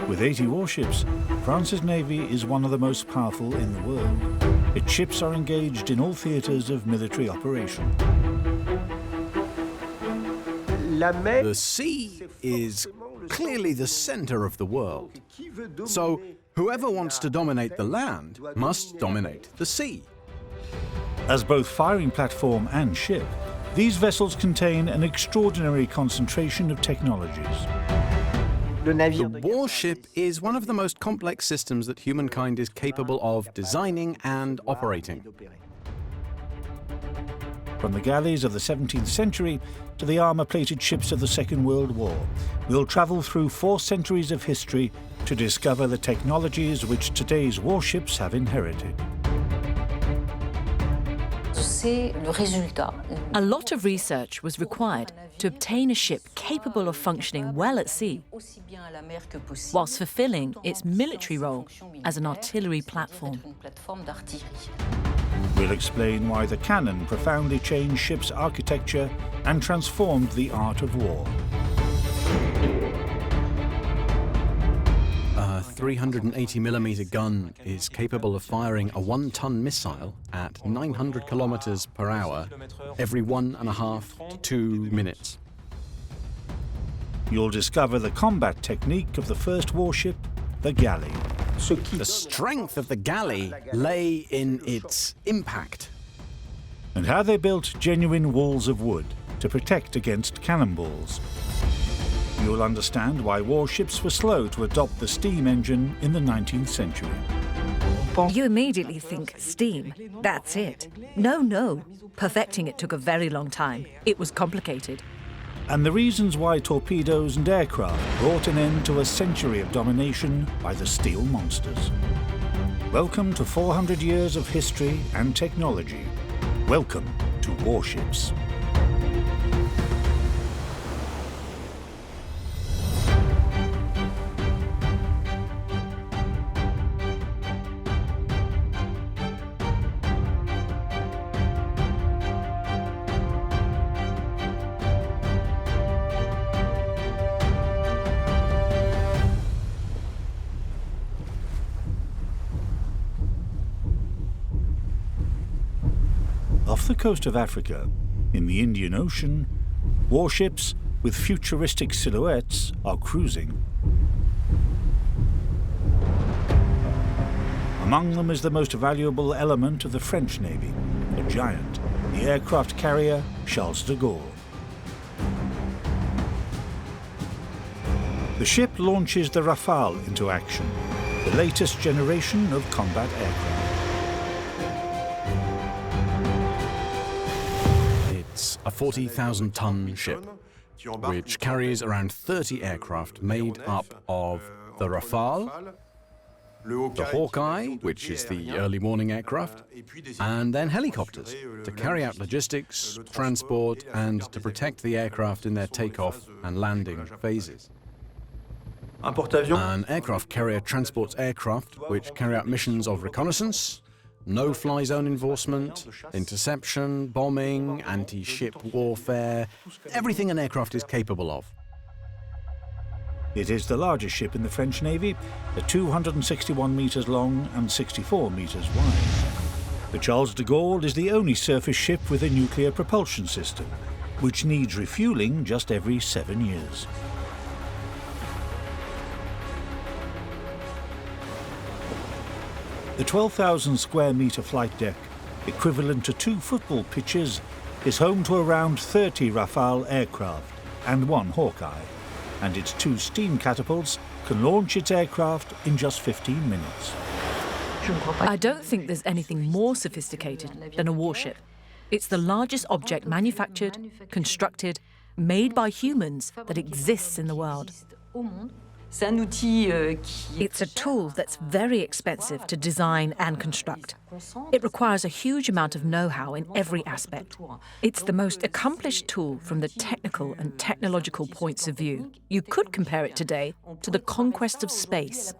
With 80 warships, France's navy is one of the most powerful in the world. Its ships are engaged in all theatres of military operation. The sea is clearly the center of the world. So whoever wants to dominate the land must dominate the sea. As both firing platform and ship, these vessels contain an extraordinary concentration of technologies. The warship is one of the most complex systems that humankind is capable of designing and operating. From the galleys of the 17th century to the armour-plated ships of the Second World War, we'll travel through 4 centuries of history to discover the technologies which today's warships have inherited. A lot of research was required to obtain a ship capable of functioning well at sea, whilst fulfilling its military role as an artillery platform. We'll explain why the cannon profoundly changed ships' architecture and transformed the art of war. A 380mm gun is capable of firing a 1-ton missile at 900 kilometers per hour every 1.5 to 2 minutes. You'll discover the combat technique of the first warship, the galley. The strength of the galley lay in its impact. And how they built genuine walls of wood to protect against cannonballs. You'll understand why warships were slow to adopt the steam engine in the 19th century. You immediately think steam, that's it. No. Perfecting it took a very long time. It was complicated. And the reasons why torpedoes and aircraft brought an end to a century of domination by the steel monsters. Welcome to 400 years of history and technology. Welcome to warships. Off the coast of Africa, in the Indian Ocean, warships with futuristic silhouettes are cruising. Among them is the most valuable element of the French Navy, a giant, the aircraft carrier Charles de Gaulle. The ship launches the Rafale into action, the latest generation of combat aircraft. It's a 40,000-ton ship, which carries around 30 aircraft made up of the Rafale, the Hawkeye, which is the early morning aircraft, and then helicopters to carry out logistics, transport, and to protect the aircraft in their takeoff and landing phases. An aircraft carrier transports aircraft which carry out missions of reconnaissance, no-fly zone enforcement, interception, bombing, anti-ship warfare, everything an aircraft is capable of. It is the largest ship in the French Navy, at 261 meters long and 64 meters wide. The Charles de Gaulle is the only surface ship with a nuclear propulsion system, which needs refueling just every 7 years. The 12,000 square meter flight deck, equivalent to 2 football pitches, is home to around 30 Rafale aircraft and 1 Hawkeye, and its 2 steam catapults can launch its aircraft in just 15 minutes. I don't think there's anything more sophisticated than a warship. It's the largest object manufactured, constructed, made by humans that exists in the world. It's a tool that's very expensive to design and construct. It requires a huge amount of know-how in every aspect. It's the most accomplished tool from the technical and technological points of view. You could compare it today to the conquest of space.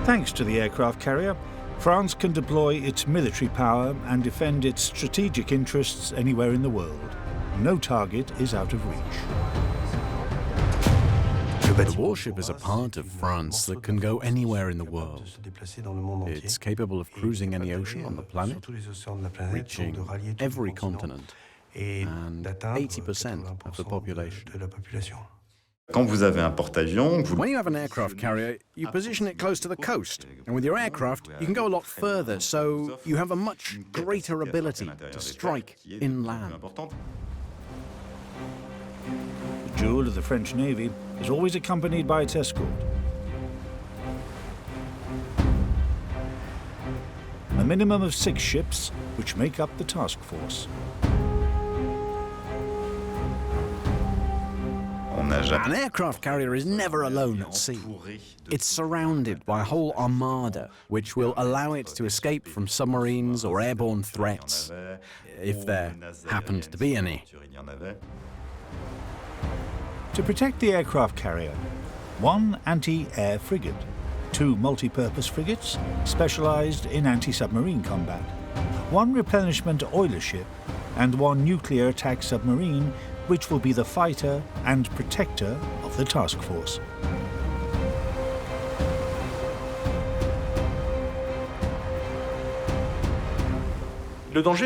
Thanks to the aircraft carrier, France can deploy its military power and defend its strategic interests anywhere in the world. No target is out of reach. The warship is a part of France that can go anywhere in the world. It's capable of cruising any ocean on the planet, reaching every continent, and 80% of the population. Quand vous avez un porte-avions, When you have an aircraft carrier, you position it close to the coast. And with your aircraft, you can go a lot further, so you have a much greater ability to strike inland. The jewel of the French Navy is always accompanied by its escort. A minimum of 6 ships, which make up the task force. An aircraft carrier is never alone at sea. It's surrounded by a whole armada, which will allow it to escape from submarines or airborne threats, if there happened to be any. To protect the aircraft carrier, 1 anti-air frigate, 2 multi-purpose frigates specialized in anti-submarine combat, 1 replenishment oiler ship, and 1 nuclear attack submarine, which will be the fighter and protector of the task force.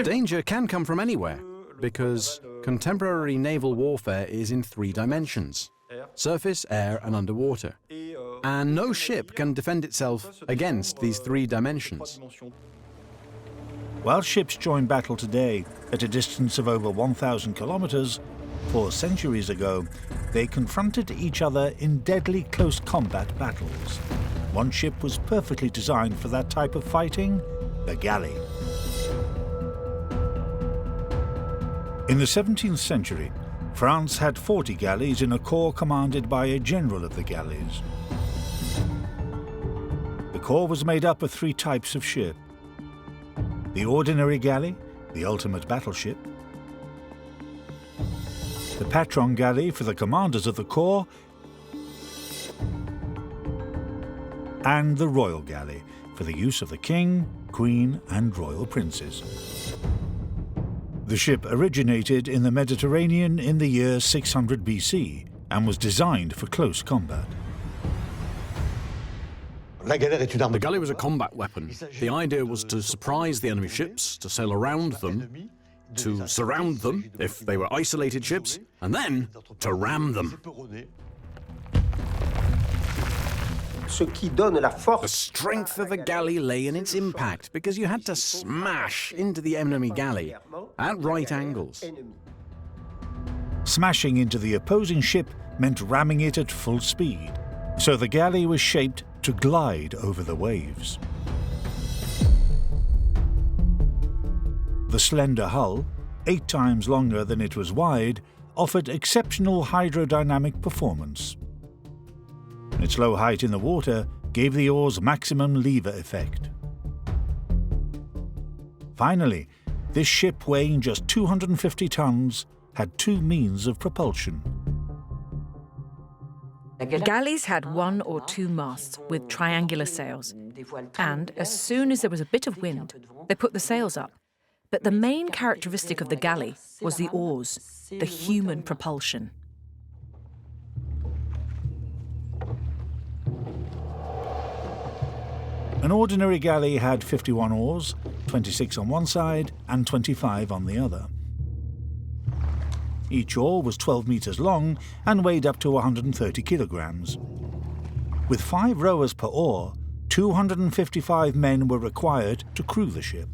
Danger can come from anywhere, because contemporary naval warfare is in 3 dimensions: surface, air, and underwater. And no ship can defend itself against these 3 dimensions. While ships join battle today at a distance of over 1,000 kilometers, 4 centuries ago, they confronted each other in deadly close combat battles. One ship was perfectly designed for that type of fighting, the galley. In the 17th century, France had 40 galleys in a corps commanded by a general of the galleys. The corps was made up of 3 types of ship: the ordinary galley, the ultimate battleship; the patron galley for the commanders of the corps; and the royal galley for the use of the king, queen, and royal princes. The ship originated in the Mediterranean in the year 600 BC and was designed for close combat. The galley was a combat weapon. The idea was to surprise the enemy ships, to sail around them, to surround them if they were isolated ships, and then to ram them. The strength of the galley lay in its impact, because you had to smash into the enemy galley at right angles. Smashing into the opposing ship meant ramming it at full speed, so the galley was shaped to glide over the waves. The slender hull, 8 times longer than it was wide, offered exceptional hydrodynamic performance. Its low height in the water gave the oars maximum lever effect. Finally, this ship, weighing just 250 tons, had 2 means of propulsion. Galleys had 1 or 2 masts with triangular sails, and as soon as there was a bit of wind, they put the sails up. But the main characteristic of the galley was the oars, the human propulsion. An ordinary galley had 51 oars, 26 on one side and 25 on the other. Each oar was 12 meters long and weighed up to 130 kilograms. With 5 rowers per oar, 255 men were required to crew the ship.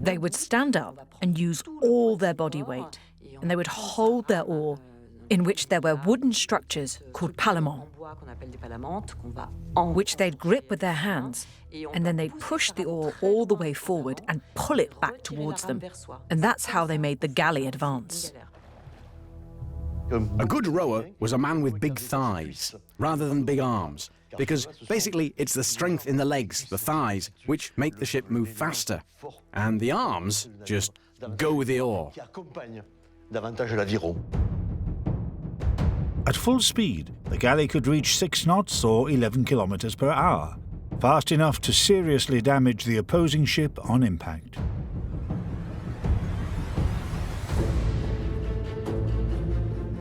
They would stand up and use all their body weight, and they would hold their oar, in which there were wooden structures called palements, which they'd grip with their hands, and then they'd push the oar all the way forward and pull it back towards them. And that's how they made the galley advance. A good rower was a man with big thighs, rather than big arms, because basically it's the strength in the legs, the thighs, which make the ship move faster, and the arms just go with the oar. At full speed, the galley could reach 6 knots or 11 kilometers per hour, fast enough to seriously damage the opposing ship on impact.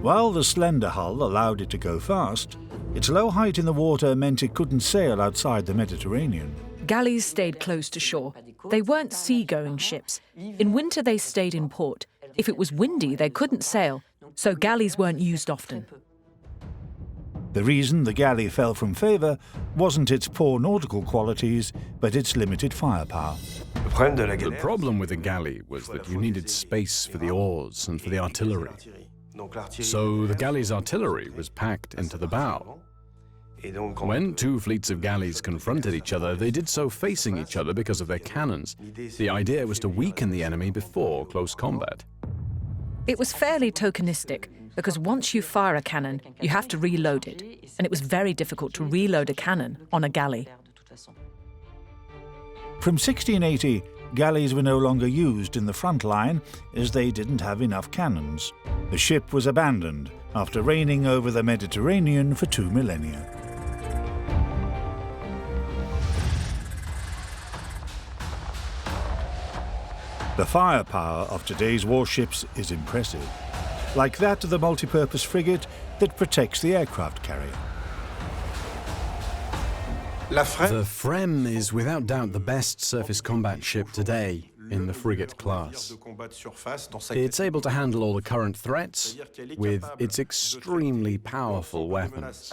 While the slender hull allowed it to go fast, its low height in the water meant it couldn't sail outside the Mediterranean. Galleys stayed close to shore. They weren't sea-going ships. In winter, they stayed in port. If it was windy, they couldn't sail, so galleys weren't used often. The reason the galley fell from favour wasn't its poor nautical qualities, but its limited firepower. The problem with a galley was that you needed space for the oars and for the artillery. So the galley's artillery was packed into the bow. When two fleets of galleys confronted each other, they did so facing each other because of their cannons. The idea was to weaken the enemy before close combat. It was fairly tokenistic, because once you fire a cannon, you have to reload it, and it was very difficult to reload a cannon on a galley. From 1680, galleys were no longer used in the front line as they didn't have enough cannons. The ship was abandoned after reigning over the Mediterranean for 2 millennia. The firepower of today's warships is impressive, like that of the multi-purpose frigate that protects the aircraft carrier. The Frem is without doubt the best surface combat ship today in the frigate class. It's able to handle all the current threats with its extremely powerful weapons.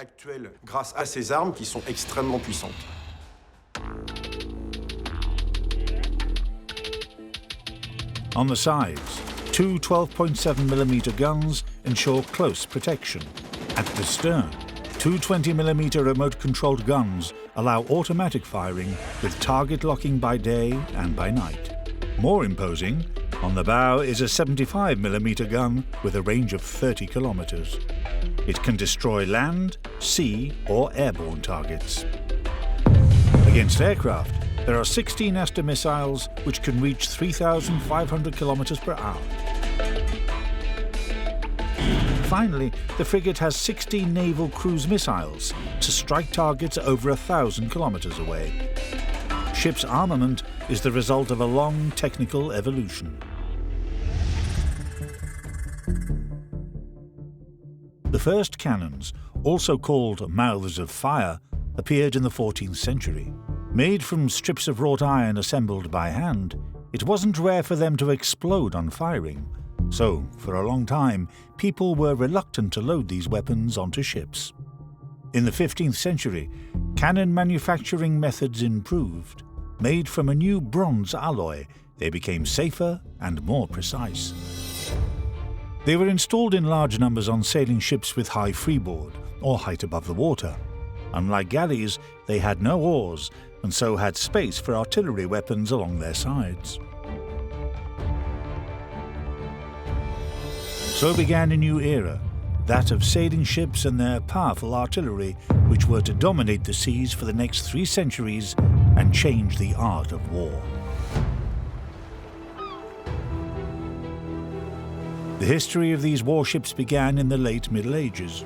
On the sides, two 12.7mm guns ensure close protection. At the stern, two 20mm remote-controlled guns allow automatic firing with target locking by day and by night. More imposing, on the bow is a 75mm gun with a range of 30 kilometers. It can destroy land, sea, or airborne targets. Against aircraft, there are 16 Aster missiles which can reach 3,500 kilometers per hour. Finally, the frigate has 16 naval cruise missiles to strike targets over 1,000 kilometers away. Ship's armament is the result of a long technical evolution. The first cannons, also called mouths of fire, appeared in the 14th century. Made from strips of wrought iron assembled by hand, it wasn't rare for them to explode on firing. So, for a long time, people were reluctant to load these weapons onto ships. In the 15th century, cannon manufacturing methods improved. Made from a new bronze alloy, they became safer and more precise. They were installed in large numbers on sailing ships with high freeboard, or height above the water. Unlike galleys, they had no oars, and so had space for artillery weapons along their sides. So began a new era, that of sailing ships and their powerful artillery, which were to dominate the seas for the next 3 centuries and change the art of war. The history of these warships began in the late Middle Ages.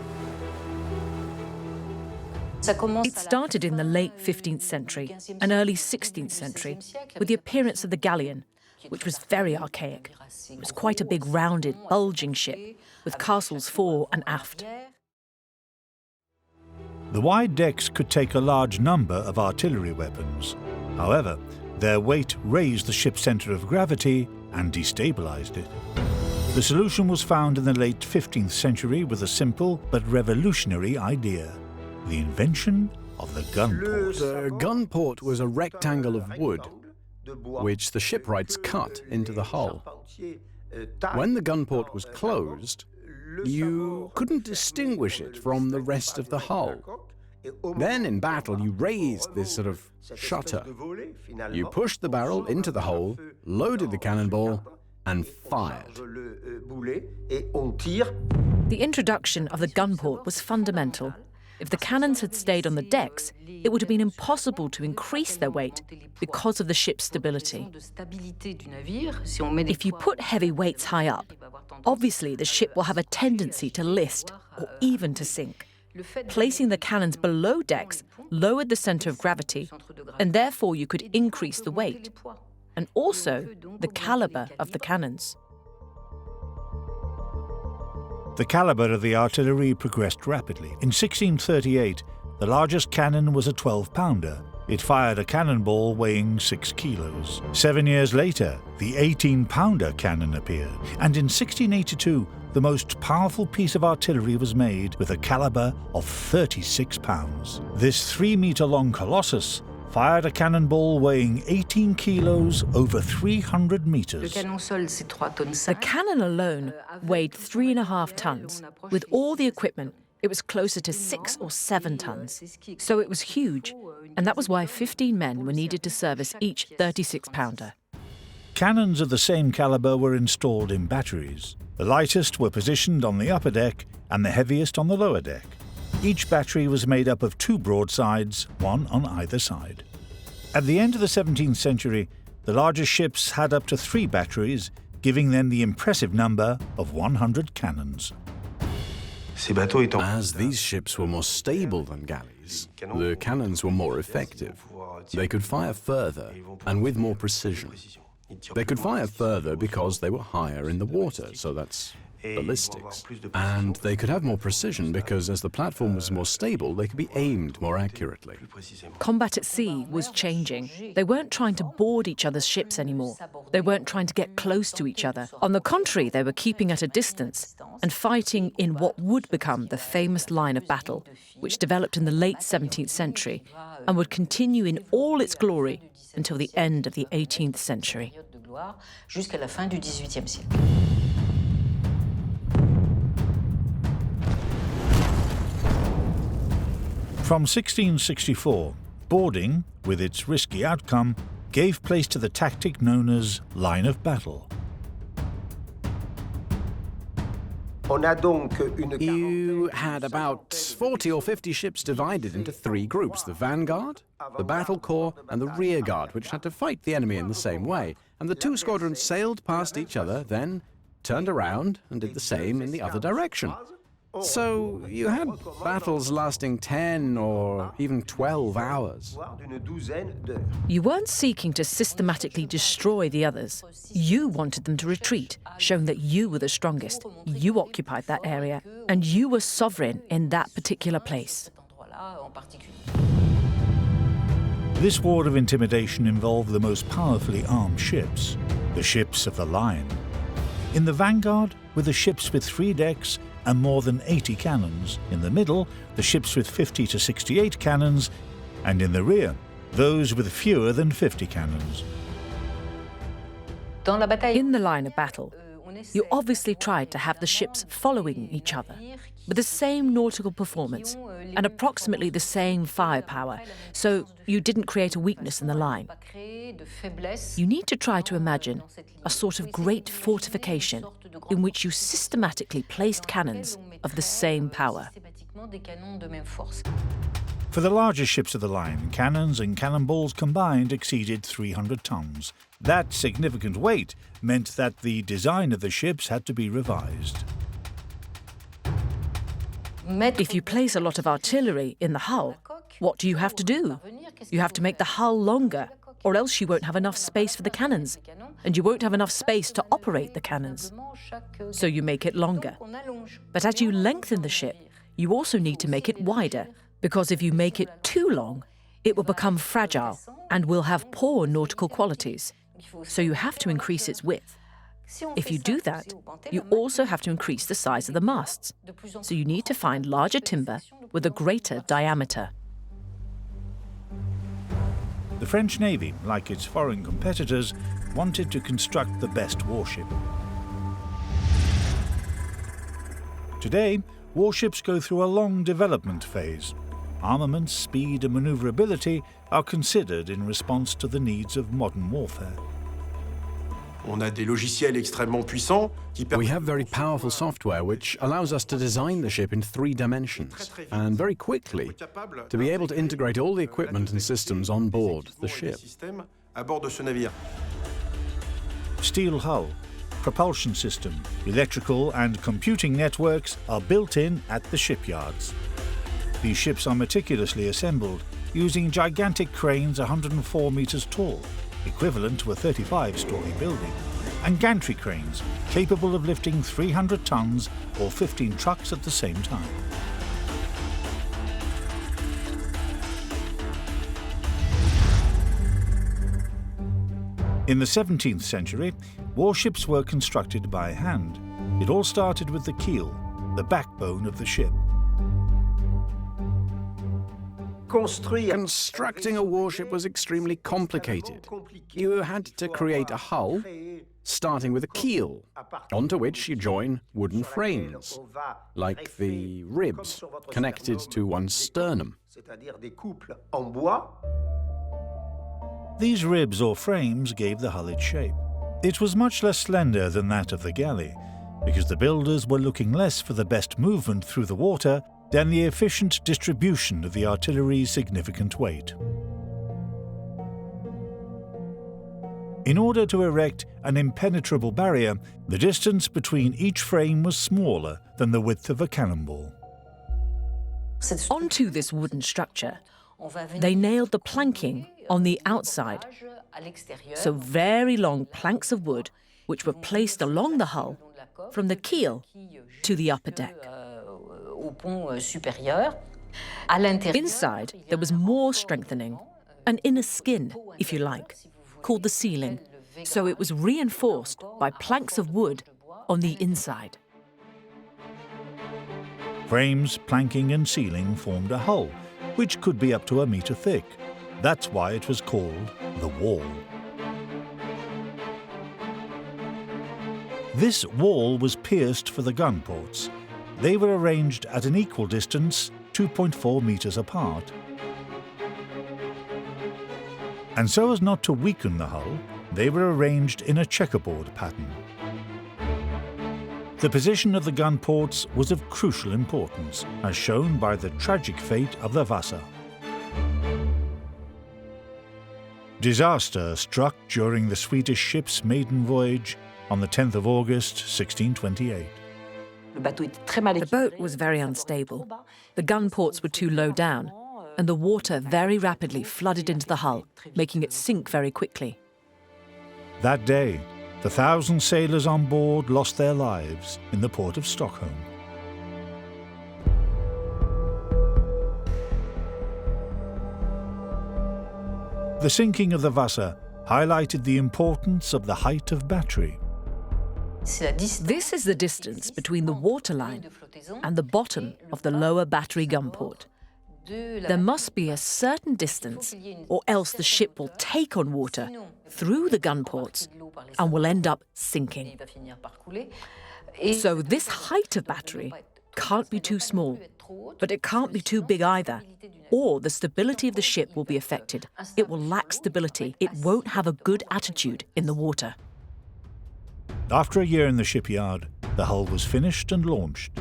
It started in the late 15th century and early 16th century with the appearance of the galleon, which was very archaic. It was quite a big, rounded, bulging ship with castles fore and aft. The wide decks could take a large number of artillery weapons. However, their weight raised the ship's centre of gravity and destabilised it. The solution was found in the late 15th century with a simple but revolutionary idea: the invention of the gun port. The gun port was a rectangle of wood, which the shipwrights cut into the hull. When the gun port was closed, you couldn't distinguish it from the rest of the hull. Then in battle you raised this sort of shutter. You pushed the barrel into the hole, loaded the cannonball, and fired. The introduction of the gun port was fundamental. If the cannons had stayed on the decks, it would have been impossible to increase their weight because of the ship's stability. If you put heavy weights high up, obviously the ship will have a tendency to list or even to sink. Placing the cannons below decks lowered the centre of gravity, and therefore you could increase the weight, and also the calibre of the cannons. The caliber of the artillery progressed rapidly. In 1638, the largest cannon was a 12-pounder. It fired a cannonball weighing 6 kilos. 7 years later, the 18-pounder cannon appeared, and in 1682, the most powerful piece of artillery was made with a caliber of 36 pounds. This 3-meter-long colossus fired a cannonball weighing 18 kilos over 300 meters. The cannon alone weighed 3.5 tons. With all the equipment, it was closer to 6 or 7 tons. So it was huge, and that was why 15 men were needed to service each 36-pounder. Cannons of the same caliber were installed in batteries. The lightest were positioned on the upper deck and the heaviest on the lower deck. Each battery was made up of 2 broadsides, one on either side. At the end of the 17th century, the largest ships had up to 3 batteries, giving them the impressive number of 100 cannons. As these ships were more stable than galleys, the cannons were more effective. They could fire further and with more precision. They could fire further because they were higher in the water, so that's ballistics. And they could have more precision because as the platform was more stable, they could be aimed more accurately. Combat at sea was changing. They weren't trying to board each other's ships anymore. They weren't trying to get close to each other. On the contrary, they were keeping at a distance and fighting in what would become the famous line of battle, which developed in the late 17th century and would continue in all its glory until the end of the 18th century. From 1664, boarding, with its risky outcome, gave place to the tactic known as line of battle. You had about 40 or 50 ships divided into 3 groups: the vanguard, the battle corps, and the rear guard, which had to fight the enemy in the same way. And the 2 squadrons sailed past each other, then turned around and did the same in the other direction. So you had battles lasting 10 or even 12 hours. You weren't seeking to systematically destroy the others. You wanted them to retreat, showing that you were the strongest. You occupied that area, and you were sovereign in that particular place. This war of intimidation involved the most powerfully armed ships, the ships of the line. In the vanguard were the ships with 3 decks and more than 80 cannons. In the middle, the ships with 50 to 68 cannons, and in the rear, those with fewer than 50 cannons. In the line of battle, you obviously tried to have the ships following each other, with the same nautical performance and approximately the same firepower, so you didn't create a weakness in the line. You need to try to imagine a sort of great fortification in which you systematically placed cannons of the same power. For the larger ships of the line, cannons and cannonballs combined exceeded 300 tons. That significant weight meant that the design of the ships had to be revised. If you place a lot of artillery in the hull, what do you have to do? You have to make the hull longer, or else you won't have enough space for the cannons, and you won't have enough space to operate the cannons. So you make it longer. But as you lengthen the ship, you also need to make it wider, because if you make it too long, it will become fragile and will have poor nautical qualities. So you have to increase its width. If you do that, you also have to increase the size of the masts. So you need to find larger timber with a greater diameter. The French Navy, like its foreign competitors, wanted to construct the best warship. Today, warships go through a long development phase. Armament, speed and maneuverability are considered in response to the needs of modern warfare. We have very powerful software which allows us to design the ship in 3 dimensions and very quickly to be able to integrate all the equipment and systems on board the ship. Steel hull, propulsion system, electrical and computing networks are built in at the shipyards. These ships are meticulously assembled using gigantic cranes 104 meters tall, equivalent to a 35-story building. and gantry cranes capable of lifting 300 tons or 15 trucks at the same time. In the 17th century, warships were constructed by hand. It all started with the keel, the backbone of the ship. Constructing a warship was extremely complicated. You had to create a hull, starting with a keel, onto which you join wooden frames, like the ribs connected to one's sternum. These ribs or frames gave the hull its shape. It was much less slender than that of the galley, because the builders were looking less for the best movement through the water than the efficient distribution of the artillery's significant weight. In order to erect an impenetrable barrier, the distance between each frame was smaller than the width of a cannonball. Onto this wooden structure, they nailed the planking on the outside, so very long planks of wood which were placed along the hull from the keel to the upper deck. Inside, there was more strengthening, an inner skin, if you like, called the ceiling, so it was reinforced by planks of wood on the inside. Frames, planking and ceiling formed a hull, which could be up to a metre thick. That's why it was called the wall. This wall was pierced for the gun ports. They were arranged at an equal distance, 2.4 metres apart. And so as not to weaken the hull, they were arranged in a checkerboard pattern. The position of the gun ports was of crucial importance, as shown by the tragic fate of the Wasser. Disaster struck during the Swedish ship's maiden voyage on the 10th of August, 1628. The boat was very unstable. The gun ports were too low down, and the water very rapidly flooded into the hull, making it sink very quickly. That day, the 1,000 sailors on board lost their lives in the port of Stockholm. The sinking of the Wasser highlighted the importance of the height of battery. This is the distance between the waterline and the bottom of the lower battery gun port. There must be a certain distance, or else the ship will take on water through the gun ports and will end up sinking. So this height of battery can't be too small, but it can't be too big either, or the stability of the ship will be affected. It will lack stability. It won't have a good attitude in the water. After a year in the shipyard, the hull was finished and launched.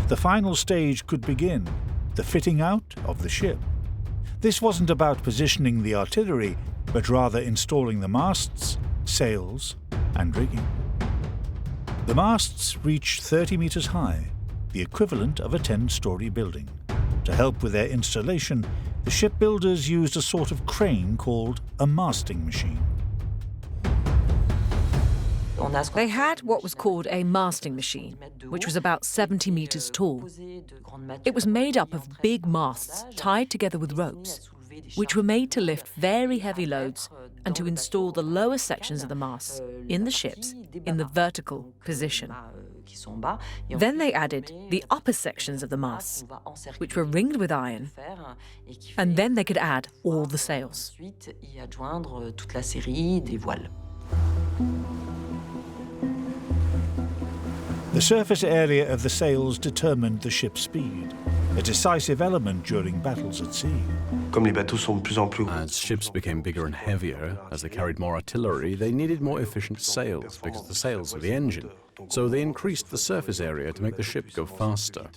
The final stage could begin, the fitting out of the ship. This wasn't about positioning the artillery, but rather installing the masts, sails, and rigging. The masts reached 30 metres high, the equivalent of a 10-story building. To help with their installation, the shipbuilders used a sort of crane called a masting machine. They had what was called a masting machine, which was about 70 metres tall. It was made up of big masts tied together with ropes, which were made to lift very heavy loads and to install the lower sections of the masts in the ships in the vertical position. Then they added the upper sections of the masts, which were ringed with iron, and then they could add all the sails. The surface area of the sails determined the ship's speed, a decisive element during battles at sea. As ships became bigger and heavier, as they carried more artillery, they needed more efficient sails, because the sails were the engine. So they increased the surface area to make the ship go faster.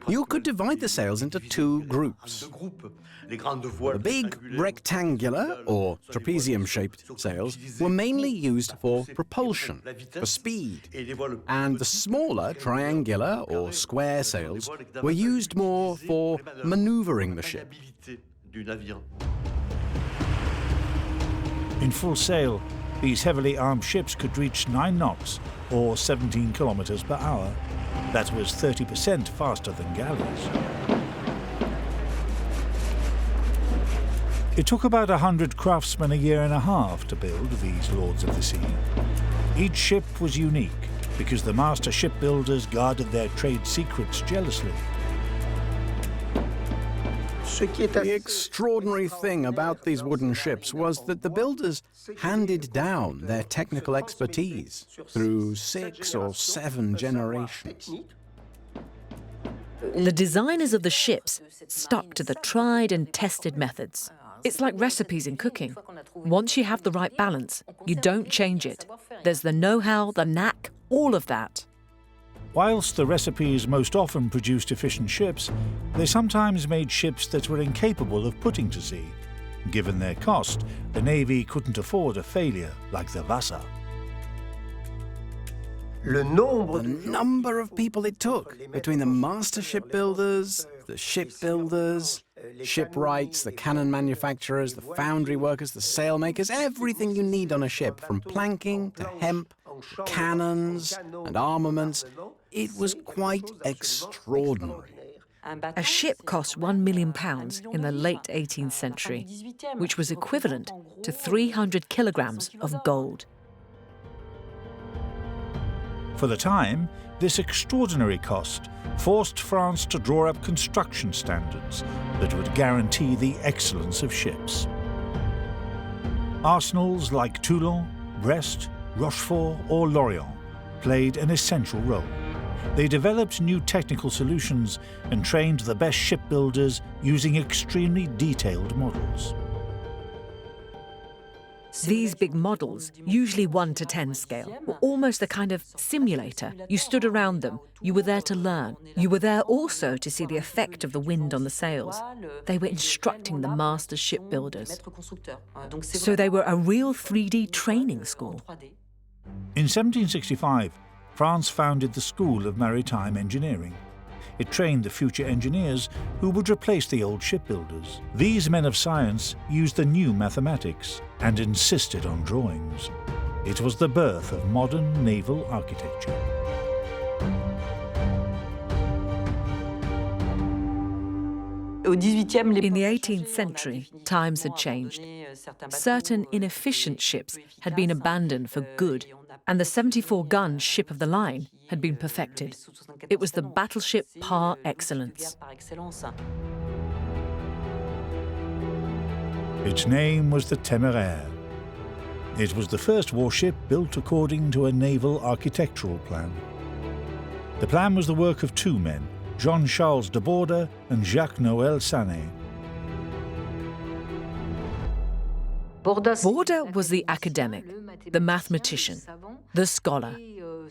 You could divide the sails into two groups. The big rectangular or trapezium-shaped sails were mainly used for propulsion, for speed, and the smaller triangular or square sails were used more for maneuvering the ship. In full sail, these heavily armed ships could reach 9 knots, or 17 kilometers per hour. That was 30% faster than galleys. It took about 100 craftsmen a year and a half to build these Lords of the Sea. Each ship was unique because the master shipbuilders guarded their trade secrets jealously. The extraordinary thing about these wooden ships was that the builders handed down their technical expertise through 6 or 7 generations. The designers of the ships stuck to the tried and tested methods. It's like recipes in cooking. Once you have the right balance, you don't change it. There's the know-how, the knack, all of that. Whilst the recipes most often produced efficient ships, they sometimes made ships that were incapable of putting to sea. Given their cost, the Navy couldn't afford a failure like the Wasser. The number of people it took between the master shipbuilders, the shipbuilders, shipwrights, the cannon manufacturers, the foundry workers, the sailmakers, everything you need on a ship, from planking to hemp, cannons and armaments. It was quite extraordinary. A ship cost £1 million in the late 18th century, which was equivalent to 300 kilograms of gold. For the time, this extraordinary cost forced France to draw up construction standards that would guarantee the excellence of ships. Arsenals like Toulon, Brest, Rochefort or Lorient played an essential role. They developed new technical solutions and trained the best shipbuilders using extremely detailed models. These big models, usually 1 to 10 scale, were almost a kind of simulator. You stood around them. You were there to learn. You were there also to see the effect of the wind on the sails. They were instructing the master shipbuilders. So they were a real 3D training school. In 1765, France founded the School of Maritime Engineering. It trained the future engineers who would replace the old shipbuilders. These men of science used the new mathematics and insisted on drawings. It was the birth of modern naval architecture. In the 18th century, times had changed. Certain inefficient ships had been abandoned for good, and the 74-gun ship of the line had been perfected. It was the battleship par excellence. Its name was the Téméraire. It was the first warship built according to a naval architectural plan. The plan was the work of 2 men, Jean-Charles de Borda and Jacques-Noël Sanet. Borda was the academic, the mathematician, the scholar,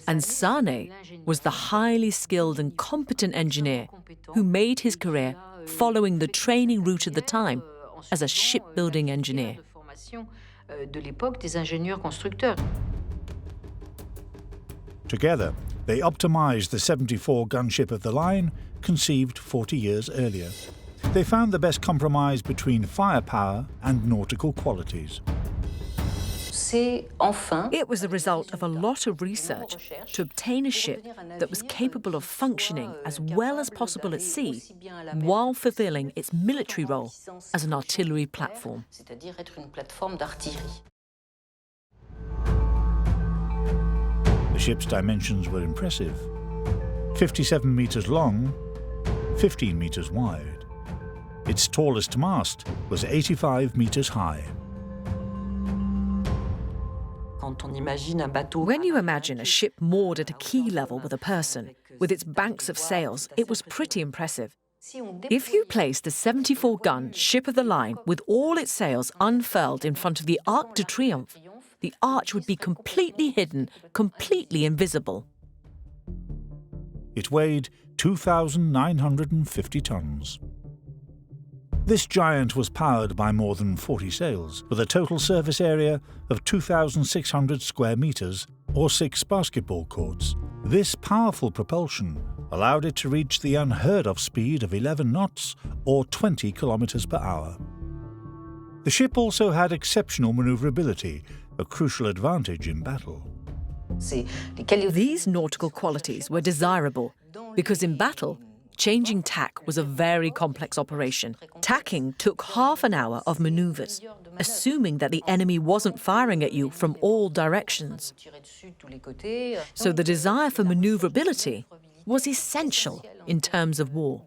and Sanet was the highly skilled and competent engineer who made his career following the training route of the time as a shipbuilding engineer. Together, they optimized the 74 gunship of the line, conceived 40 years earlier. They found the best compromise between firepower and nautical qualities. It was the result of a lot of research to obtain a ship that was capable of functioning as well as possible at sea while fulfilling its military role as an artillery platform. The ship's dimensions were impressive. 57 meters long, 15 meters wide. Its tallest mast was 85 meters high. When you imagine a ship moored at a quay level with a person, with its banks of sails, it was pretty impressive. If you placed a 74-gun ship of the line with all its sails unfurled in front of the Arc de Triomphe, the arch would be completely hidden, completely invisible. It weighed 2,950 tons. This giant was powered by more than 40 sails, with a total surface area of 2,600 square meters, or 6 basketball courts. This powerful propulsion allowed it to reach the unheard-of speed of 11 knots, or 20 kilometers per hour. The ship also had exceptional maneuverability, a crucial advantage in battle. These nautical qualities were desirable because in battle, changing tack was a very complex operation. Tacking took half an hour of maneuvers, assuming that the enemy wasn't firing at you from all directions. So the desire for maneuverability was essential in terms of war.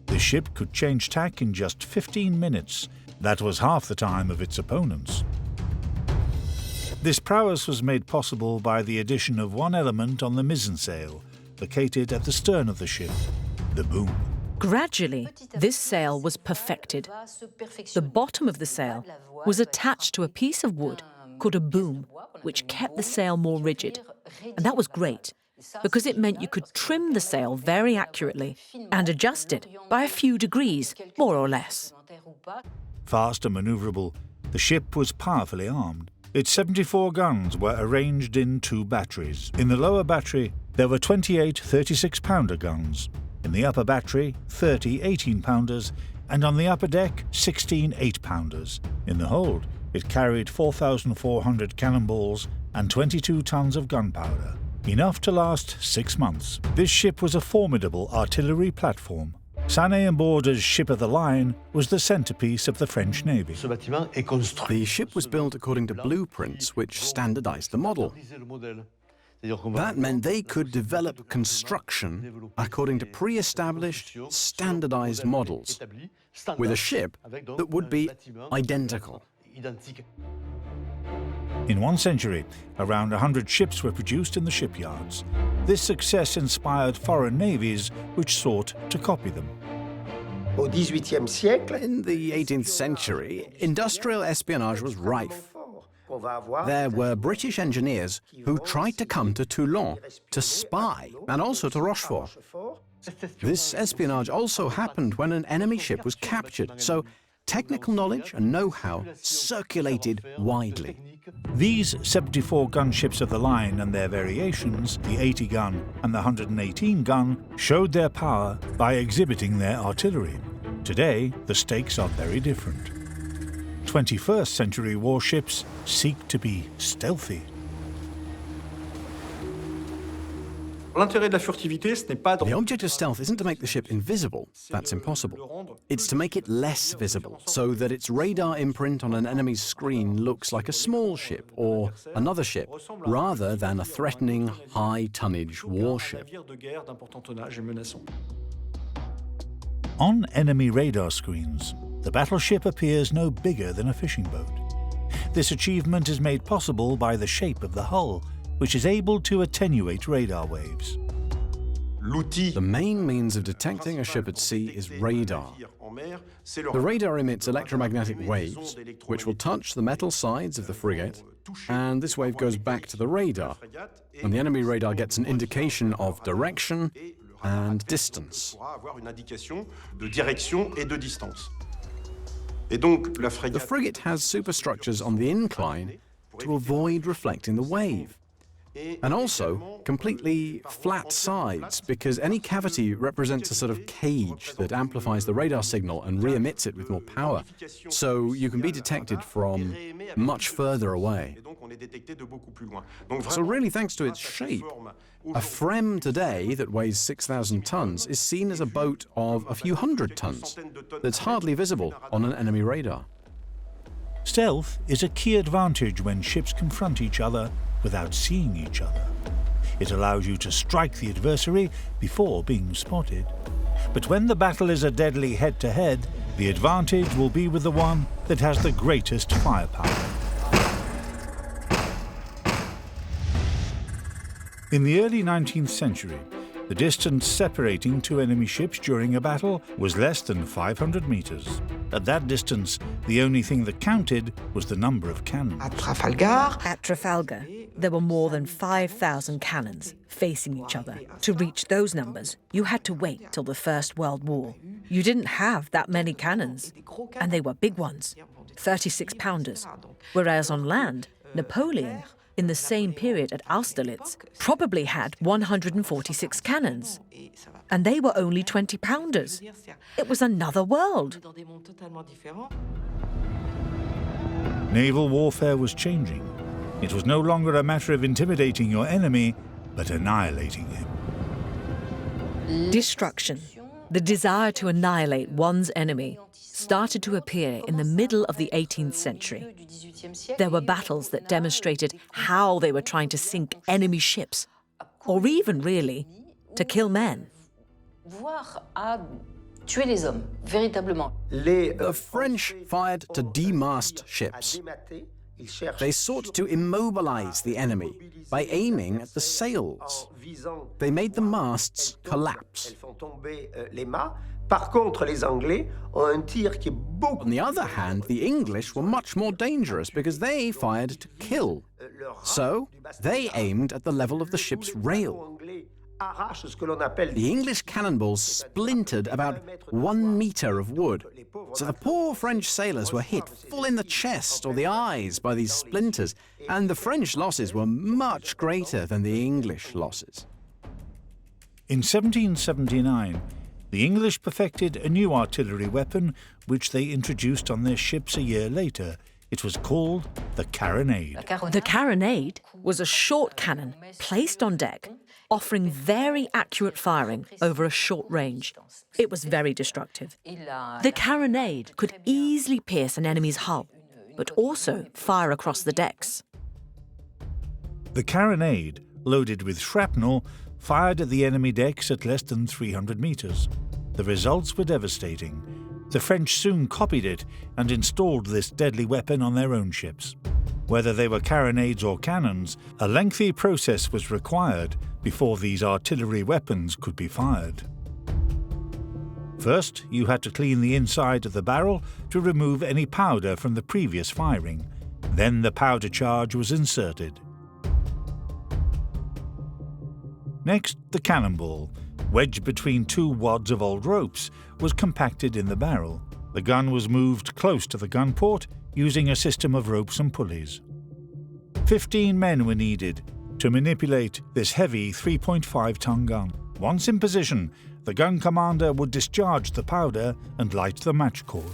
The ship could change tack in just 15 minutes. That was half the time of its opponents. This prowess was made possible by the addition of one element on the mizzen sail, located at the stern of the ship, the boom. Gradually, this sail was perfected. The bottom of the sail was attached to a piece of wood called a boom, which kept the sail more rigid. And that was great, because it meant you could trim the sail very accurately and adjust it by a few degrees, more or less. Fast and maneuverable, the ship was powerfully armed. Its 74 guns were arranged in 2 batteries. In the lower battery, there were 28 36-pounder guns. In the upper battery, 30 18-pounders, and on the upper deck, 16 8-pounders. In the hold, it carried 4,400 cannonballs and 22 tons of gunpowder, enough to last 6 months. This ship was a formidable artillery platform. Sané-and-Borda's ship of the line was the centerpiece of the French Navy. The ship was built according to blueprints which standardized the model. That meant they could develop construction according to pre-established, standardized models, with a ship that would be identical. In 1 century, around 100 ships were produced in the shipyards. This success inspired foreign navies which sought to copy them. In the 18th century, industrial espionage was rife. There were British engineers who tried to come to Toulon to spy, and also to Rochefort. This espionage also happened when an enemy ship was captured, so technical knowledge and know-how circulated widely. These 74 gunships of the line and their variations, the 80-gun and the 118-gun, showed their power by exhibiting their artillery. Today, the stakes are very different. 21st century warships seek to be stealthy. The object of stealth isn't to make the ship invisible. That's impossible. It's to make it less visible, so that its radar imprint on an enemy's screen looks like a small ship or another ship, rather than a threatening, high-tonnage warship. On enemy radar screens, the battleship appears no bigger than a fishing boat. This achievement is made possible by the shape of the hull, which is able to attenuate radar waves. The main means of detecting a ship at sea is radar. The radar emits electromagnetic waves, which will touch the metal sides of the frigate, and this wave goes back to the radar, and the enemy radar gets an indication of direction and distance. The frigate has superstructures on the incline to avoid reflecting the wave, and also completely flat sides, because any cavity represents a sort of cage that amplifies the radar signal and re-emits it with more power, so you can be detected from much further away. So really, thanks to its shape, a Frem today that weighs 6,000 tons is seen as a boat of a few hundred tons that's hardly visible on an enemy radar. Stealth is a key advantage when ships confront each other without seeing each other. It allows you to strike the adversary before being spotted. But when the battle is a deadly head-to-head, the advantage will be with the one that has the greatest firepower. In the early 19th century, the distance separating 2 enemy ships during a battle was less than 500 meters. At that distance, the only thing that counted was the number of cannons. At Trafalgar, there were more than 5,000 cannons facing each other. To reach those numbers, you had to wait till the First World War. You didn't have that many cannons, and they were big ones, 36-pounders, whereas on land, Napoleon, in the same period at Austerlitz, probably had 146 cannons, and they were only 20-pounders. It was another world. Naval warfare was changing. It was no longer a matter of intimidating your enemy, but annihilating him. Destruction, the desire to annihilate one's enemy, started to appear in the middle of the 18th century. There were battles that demonstrated how they were trying to sink enemy ships, or even, really, to kill men. The French fired to demast ships. They sought to immobilize the enemy by aiming at the sails. They made the masts collapse. On the other hand, the English were much more dangerous because they fired to kill. So, they aimed at the level of the ship's rail. The English cannonballs splintered about 1 meter of wood, so the poor French sailors were hit full in the chest or the eyes by these splinters, and the French losses were much greater than the English losses. In 1779, the English perfected a new artillery weapon which they introduced on their ships a year later. It was called the carronade. The carronade was a short cannon placed on deck, offering very accurate firing over a short range. It was very destructive. The carronade could easily pierce an enemy's hull, but also fire across the decks. The carronade, loaded with shrapnel, fired at the enemy decks at less than 300 meters. The results were devastating. The French soon copied it and installed this deadly weapon on their own ships. Whether they were carronades or cannons, a lengthy process was required before these artillery weapons could be fired. First, you had to clean the inside of the barrel to remove any powder from the previous firing. Then the powder charge was inserted. Next, the cannonball, wedged between 2 wads of old ropes, was compacted in the barrel. The gun was moved close to the gun port using a system of ropes and pulleys. 15 men were needed to manipulate this heavy 3.5-ton gun. Once in position, the gun commander would discharge the powder and light the match cord.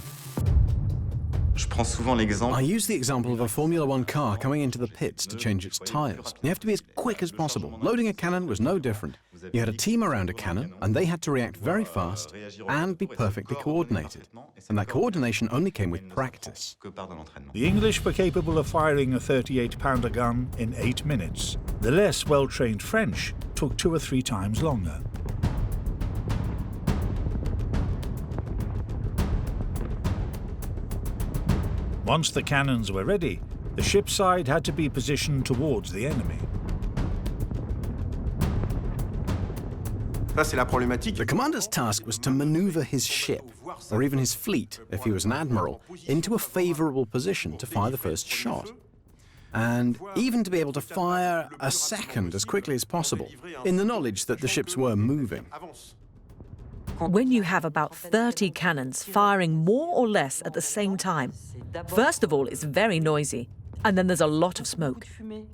I use the example of a Formula One car coming into the pits to change its tyres. You have to be as quick as possible. Loading a cannon was no different. You had a team around a cannon, and they had to react very fast and be perfectly coordinated. And that coordination only came with practice. The English were capable of firing a 38-pounder gun in 8 minutes. The less well-trained French took 2 or 3 times longer. Once the cannons were ready, the ship's side had to be positioned towards the enemy. The commander's task was to maneuver his ship, or even his fleet, if he was an admiral, into a favorable position to fire the first shot. And even to be able to fire a second as quickly as possible, in the knowledge that the ships were moving. When you have about 30 cannons firing more or less at the same time, first of all, it's very noisy, and then there's a lot of smoke.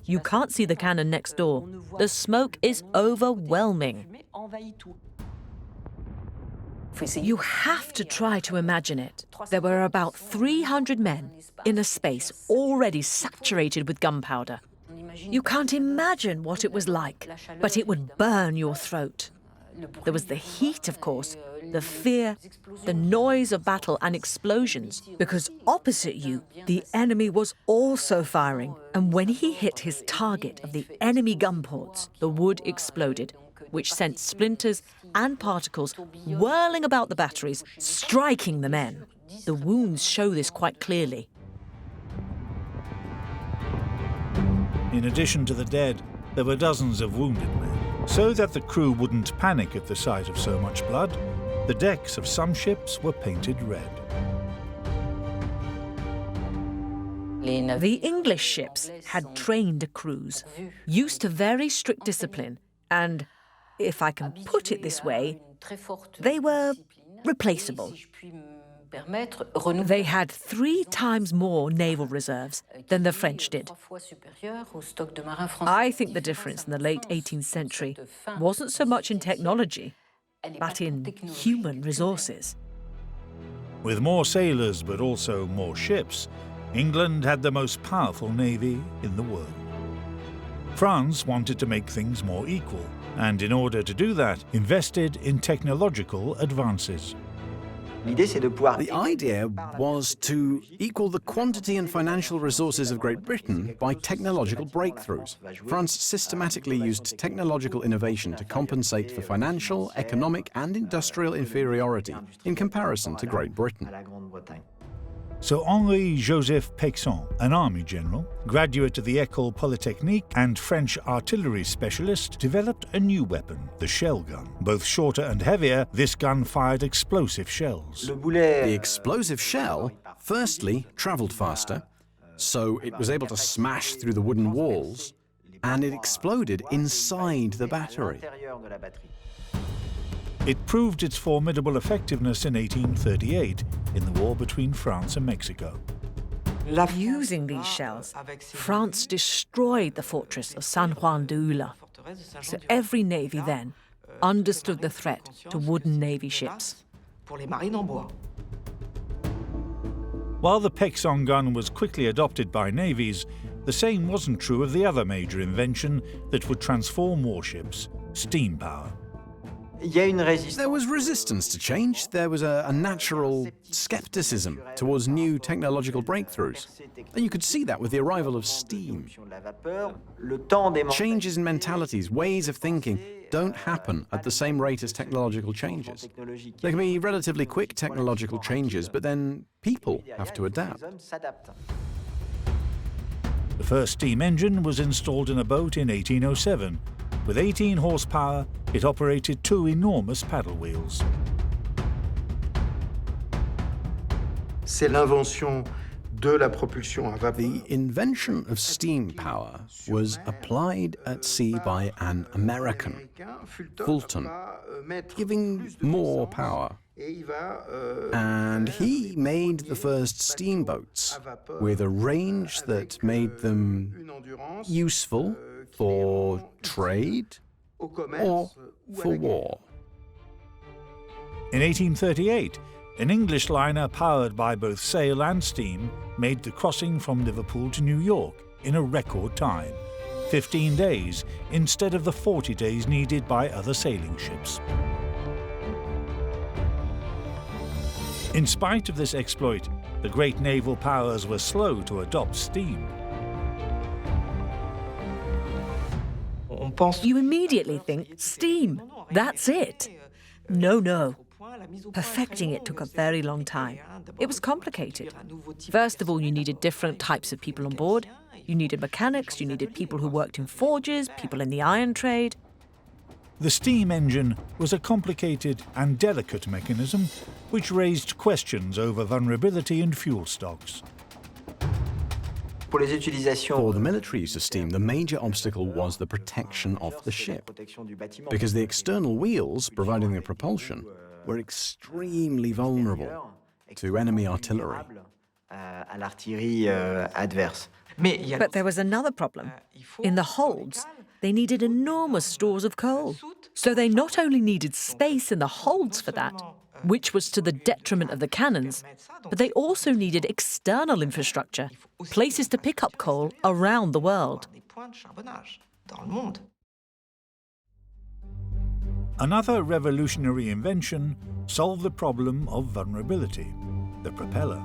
You can't see the cannon next door. The smoke is overwhelming. You have to try to imagine it. There were about 300 men in a space already saturated with gunpowder. You can't imagine what it was like, but it would burn your throat. There was the heat, of course, the fear, the noise of battle and explosions, because opposite you, the enemy was also firing. And when he hit his target of the enemy gun ports, the wood exploded, which sent splinters and particles whirling about the batteries, striking the men. The wounds show this quite clearly. In addition to the dead, there were dozens of wounded men. So that the crew wouldn't panic at the sight of so much blood, the decks of some ships were painted red. The English ships had trained crews, used to very strict discipline, and, if I can put it this way, they were replaceable. They had 3 times more naval reserves than the French did. I think the difference in the late 18th century wasn't so much in technology, but in human resources. With more sailors but also more ships, England had the most powerful navy in the world. France wanted to make things more equal, and in order to do that, invested in technological advances. The idea was to equal the quantity and financial resources of Great Britain by technological breakthroughs. France systematically used technological innovation to compensate for financial, economic, and industrial inferiority in comparison to Great Britain. So Henri-Joseph Pétion, an army general, graduate of the École Polytechnique and French artillery specialist, developed a new weapon, the shell gun. Both shorter and heavier, this gun fired explosive shells. The explosive shell, firstly, traveled faster, so it was able to smash through the wooden walls, and it exploded inside the battery. It proved its formidable effectiveness in 1838 in the war between France and Mexico. Using these shells, France destroyed the fortress of San Juan de Ulloa. So every navy then understood the threat to wooden navy ships. While the Pétion gun was quickly adopted by navies, the same wasn't true of the other major invention that would transform warships, steam power. There was resistance to change. There was a natural skepticism towards new technological breakthroughs. And you could see that with the arrival of steam. Changes in mentalities, ways of thinking, don't happen at the same rate as technological changes. There can be relatively quick technological changes, but then people have to adapt. The first steam engine was installed in a boat in 1807. With 18 horsepower, it operated 2 enormous paddle wheels. The invention of steam power was applied at sea by an American, Fulton, giving more power. And he made the first steamboats with a range that made them useful for trade or for war. In 1838, an English liner powered by both sail and steam made the crossing from Liverpool to New York in a record time, 15 days instead of the 40 days needed by other sailing ships. In spite of this exploit, the great naval powers were slow to adopt steam. You immediately think, steam, that's it. No. Perfecting it took a very long time. It was complicated. First of all, you needed different types of people on board. You needed mechanics, you needed people who worked in forges, people in the iron trade. The steam engine was a complicated and delicate mechanism which raised questions over vulnerability and fuel stocks. For the military use of steam, the major obstacle was the protection of the ship, because the external wheels providing the propulsion were extremely vulnerable to enemy artillery. But there was another problem. In the holds, they needed enormous stores of coal. So they not only needed space in the holds for that, which was to the detriment of the cannons, but they also needed external infrastructure, places to pick up coal around the world. Another revolutionary invention solved the problem of vulnerability, the propeller.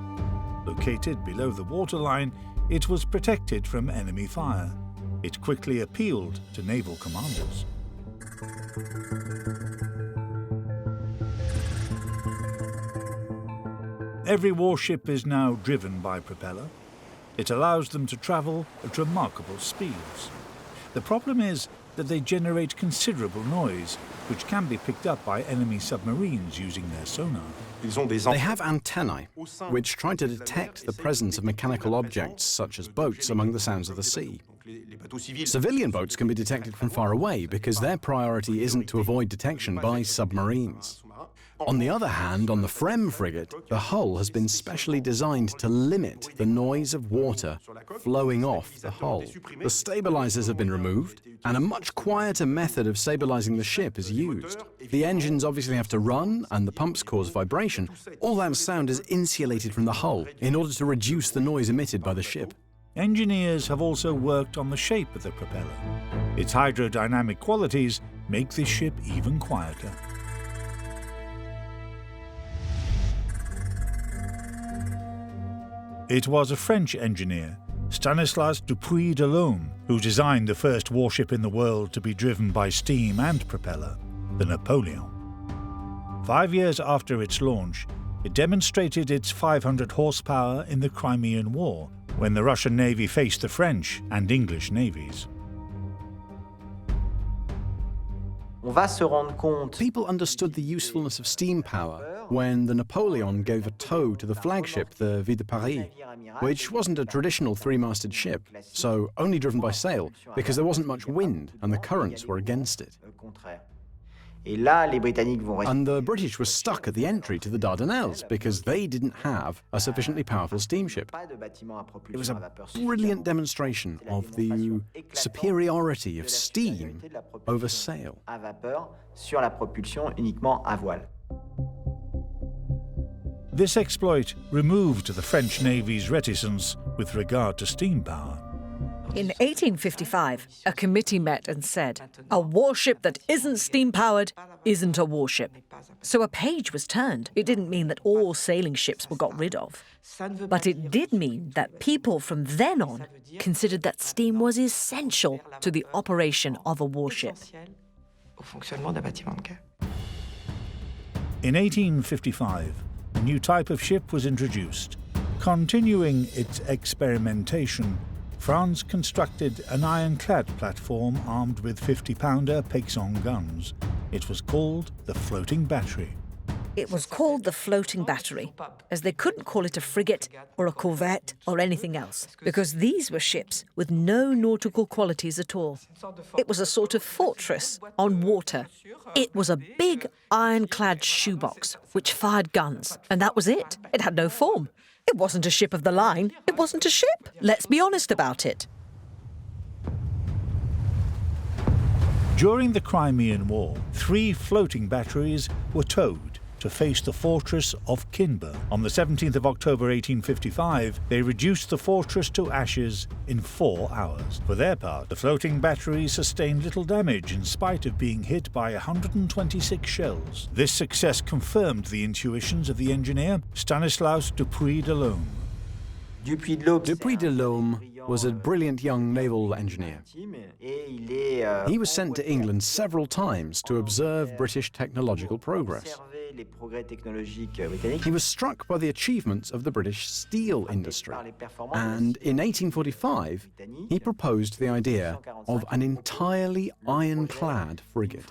Located below the waterline, it was protected from enemy fire. It quickly appealed to naval commanders. Every warship is now driven by propeller. It allows them to travel at remarkable speeds. The problem is that they generate considerable noise, which can be picked up by enemy submarines using their sonar. They have antennae, which try to detect the presence of mechanical objects, such as boats, among the sounds of the sea. Civilian boats can be detected from far away because their priority isn't to avoid detection by submarines. On the other hand, on the Frem frigate, the hull has been specially designed to limit the noise of water flowing off the hull. The stabilizers have been removed, and a much quieter method of stabilizing the ship is used. The engines obviously have to run, and the pumps cause vibration. All that sound is insulated from the hull in order to reduce the noise emitted by the ship. Engineers have also worked on the shape of the propeller. Its hydrodynamic qualities make this ship even quieter. It was a French engineer, Stanislas Dupuy de Lome, who designed the first warship in the world to be driven by steam and propeller, the Napoleon. 5 years after its launch, it demonstrated its 500 horsepower in the Crimean War, when the Russian Navy faced the French and English navies. People understood the usefulness of steam power when the Napoleon gave a tow to the flagship, the Ville de Paris, which wasn't a traditional three-masted ship, so only driven by sail, because there wasn't much wind and the currents were against it. And the British were stuck at the entry to the Dardanelles because they didn't have a sufficiently powerful steamship. It was a brilliant demonstration of the superiority of steam over sail. This exploit removed the French Navy's reticence with regard to steam power. In 1855, a committee met and said, a warship that isn't steam-powered isn't a warship. So a page was turned. It didn't mean that all sailing ships were got rid of. But it did mean that people from then on considered that steam was essential to the operation of a warship. In 1855, a new type of ship was introduced. Continuing its experimentation, France constructed an ironclad platform armed with 50-pounder Paixhan guns. It was called the Floating Battery. It was called the Floating Battery, as they couldn't call it a frigate or a corvette or anything else, because these were ships with no nautical qualities at all. It was a sort of fortress on water. It was a big ironclad shoebox which fired guns, and that was it. It had no form. It wasn't a ship of the line. It wasn't a ship. Let's be honest about it. During the Crimean War, 3 floating batteries were towed to face the fortress of Kinburn. On the 17th of October 1855, they reduced the fortress to ashes in 4 hours. For their part, the floating batteries sustained little damage in spite of being hit by 126 shells. This success confirmed the intuitions of the engineer Stanislas Dupuy de Lome. Dupuy de Lome was a brilliant young naval engineer. He was sent to England several times to observe British technological progress. He was struck by the achievements of the British steel industry, and in 1845 he proposed the idea of an entirely ironclad frigate.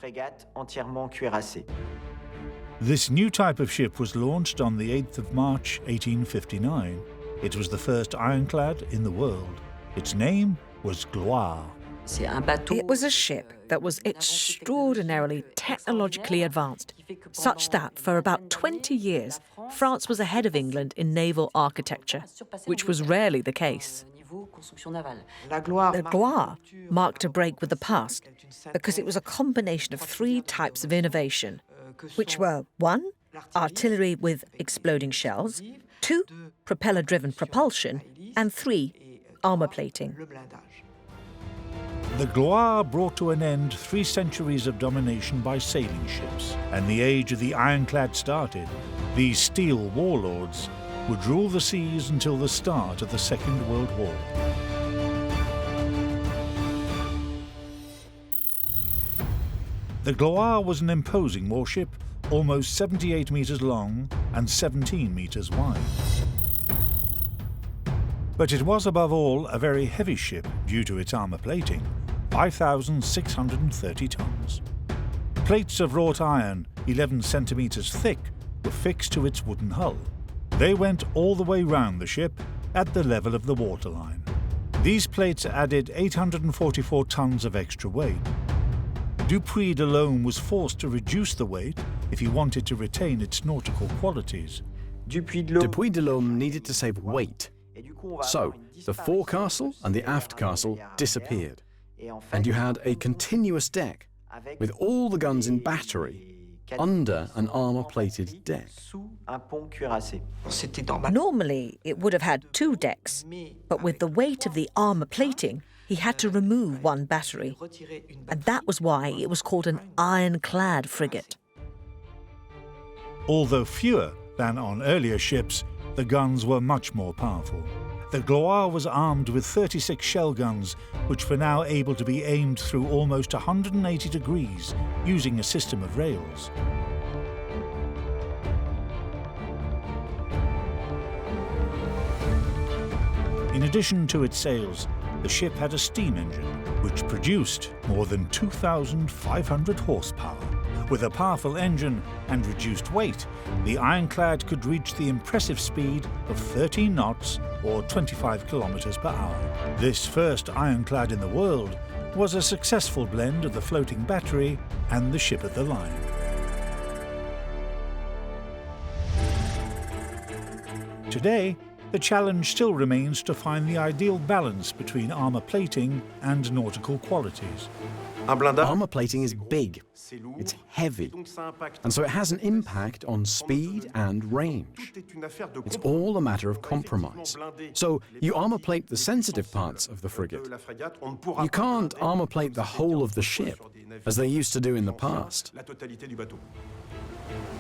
This new type of ship was launched on the 8th of March 1859. It was the first ironclad in the world. Its name was Gloire. It was a ship that was extraordinarily technologically advanced, such that for about 20 years, France was ahead of England in naval architecture, which was rarely the case. The Gloire marked a break with the past because it was a combination of 3 types of innovation, which were 1, artillery with exploding shells, 2, propeller-driven propulsion, and 3, armor plating. The Gloire brought to an end 3 centuries of domination by sailing ships, and the age of the ironclad started. These steel warlords would rule the seas until the start of the Second World War. The Gloire was an imposing warship, almost 78 meters long and 17 meters wide. But it was above all a very heavy ship due to its armor plating, 5,630 tons. Plates of wrought iron, 11 centimeters thick, were fixed to its wooden hull. They went all the way round the ship at the level of the waterline. These plates added 844 tons of extra weight. Dupuy de Lome was forced to reduce the weight if he wanted to retain its nautical qualities. Depuis de l'Homme needed to save weight, so the forecastle and the aft castle disappeared, and you had a continuous deck with all the guns in battery under an armour-plated deck. Normally, it would have had 2 decks, but with the weight of the armour plating, he had to remove one battery, and that was why it was called an ironclad frigate. Although fewer than on earlier ships, the guns were much more powerful. The Gaulle was armed with 36 shell guns, which were now able to be aimed through almost 180 degrees using a system of rails. In addition to its sails, the ship had a steam engine, which produced more than 2,500 horsepower. With a powerful engine and reduced weight, the ironclad could reach the impressive speed of 13 knots or 25 kilometers per hour. This first ironclad in the world was a successful blend of the floating battery and the ship of the line. Today, the challenge still remains to find the ideal balance between armour plating and nautical qualities. Armour plating is big, it's heavy, and so it has an impact on speed and range. It's all a matter of compromise. So you armour plate the sensitive parts of the frigate. You can't armour plate the whole of the ship, as they used to do in the past.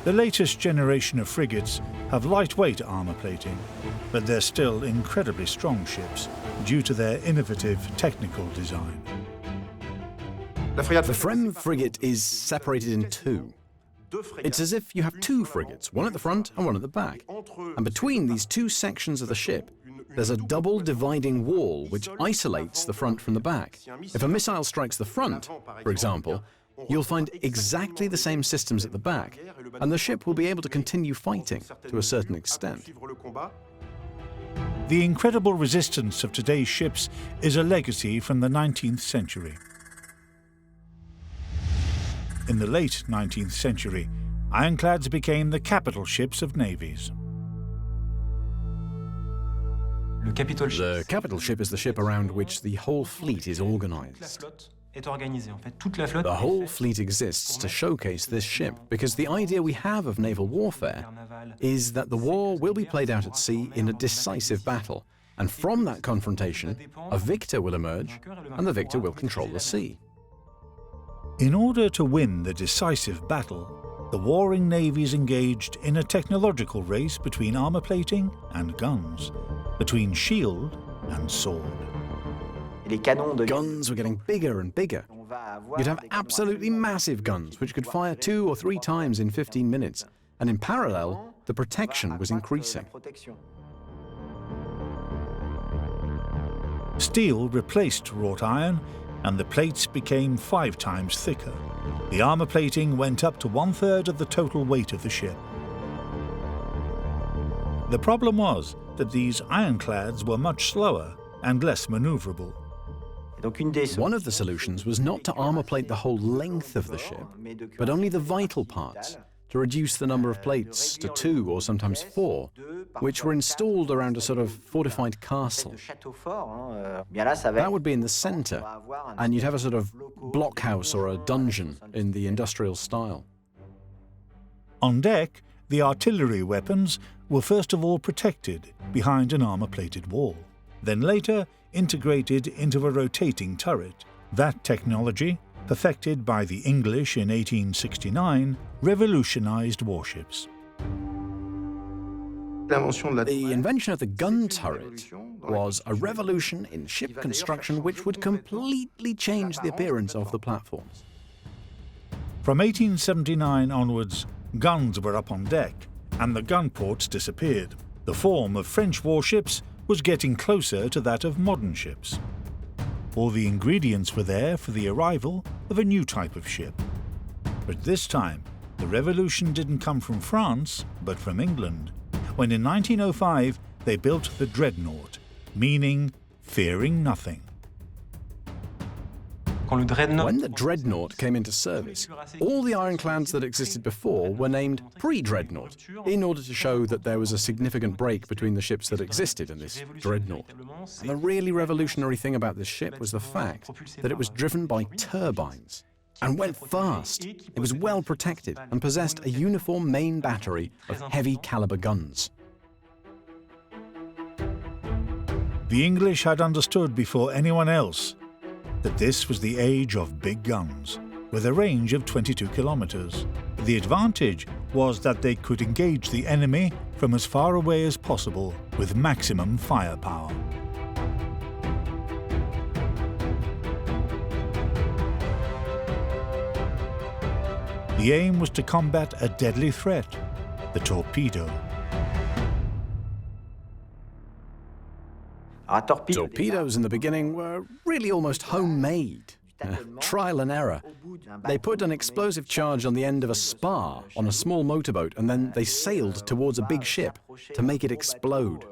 The latest generation of frigates have lightweight armour plating, but they're still incredibly strong ships due to their innovative technical design. The Frem frigate is separated in 2. It's as if you have 2 frigates, one at the front and one at the back. And between these 2 sections of the ship, there's a double dividing wall which isolates the front from the back. If a missile strikes the front, for example, you'll find exactly the same systems at the back, and the ship will be able to continue fighting to a certain extent. The incredible resistance of today's ships is a legacy from the 19th century. In the late 19th century, ironclads became the capital ships of navies. The capital ship is the ship around which the whole fleet is organized. The whole fleet exists to showcase this ship, because the idea we have of naval warfare is that the war will be played out at sea in a decisive battle, and from that confrontation, a victor will emerge, and the victor will control the sea. In order to win the decisive battle, the warring navies engaged in a technological race between armour plating and guns, between shield and sword. Guns were getting bigger and bigger. You'd have absolutely massive guns which could fire 2 or 3 times in 15 minutes, and in parallel, the protection was increasing. Steel replaced wrought iron, and the plates became 5 times thicker. The armour plating went up to 1/3 of the total weight of the ship. The problem was that these ironclads were much slower and less manoeuvrable. One of the solutions was not to armour plate the whole length of the ship, but only the vital parts, to reduce the number of plates to 2 or sometimes 4, which were installed around a sort of fortified castle. That would be in the centre, and you'd have a sort of blockhouse or a dungeon in the industrial style. On deck, the artillery weapons were first of all protected behind an armour-plated wall, then later integrated into a rotating turret. That technology, perfected by the English in 1869, revolutionized warships. The invention of the gun turret was a revolution in ship construction which would completely change the appearance of the platforms. From 1879 onwards, guns were up on deck, and the gun ports disappeared. The form of French warships was getting closer to that of modern ships. All the ingredients were there for the arrival of a new type of ship. But this time, the revolution didn't come from France, but from England, when in 1905 they built the dreadnought, meaning fearing nothing. When the dreadnought came into service, all the ironclads that existed before were named pre-dreadnought, in order to show that there was a significant break between the ships that existed and this dreadnought. And the really revolutionary thing about this ship was the fact that it was driven by turbines and went fast. It was well protected and possessed a uniform main battery of heavy caliber guns. The English had understood before anyone else that this was the age of big guns, with a range of 22 kilometers. The advantage was that they could engage the enemy from as far away as possible with maximum firepower. The aim was to combat a deadly threat, the torpedo. Torpedoes in the beginning were really almost homemade. Trial and error. They put an explosive charge on the end of a spar on a small motorboat, and then they sailed towards a big ship to make it explode.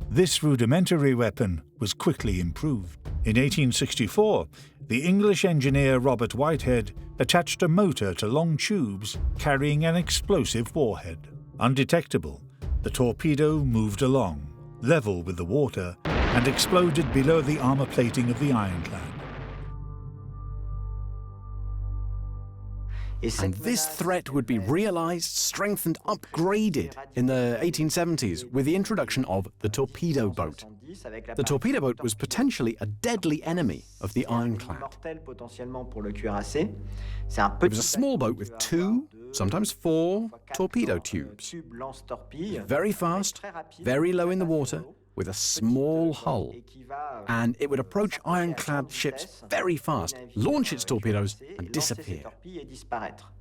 This rudimentary weapon was quickly improved. In 1864, the English engineer Robert Whitehead attached a motor to long tubes carrying an explosive warhead. Undetectable, the torpedo moved along, level with the water, and exploded below the armor plating of the ironclad. And this threat would be realized, strengthened, upgraded in the 1870s with the introduction of the torpedo boat. The torpedo boat was potentially a deadly enemy of the ironclad. It was a small boat with 2, sometimes 4, torpedo tubes. Very fast, very low in the water, with a small hull. And it would approach ironclad ships very fast, launch its torpedoes, and disappear.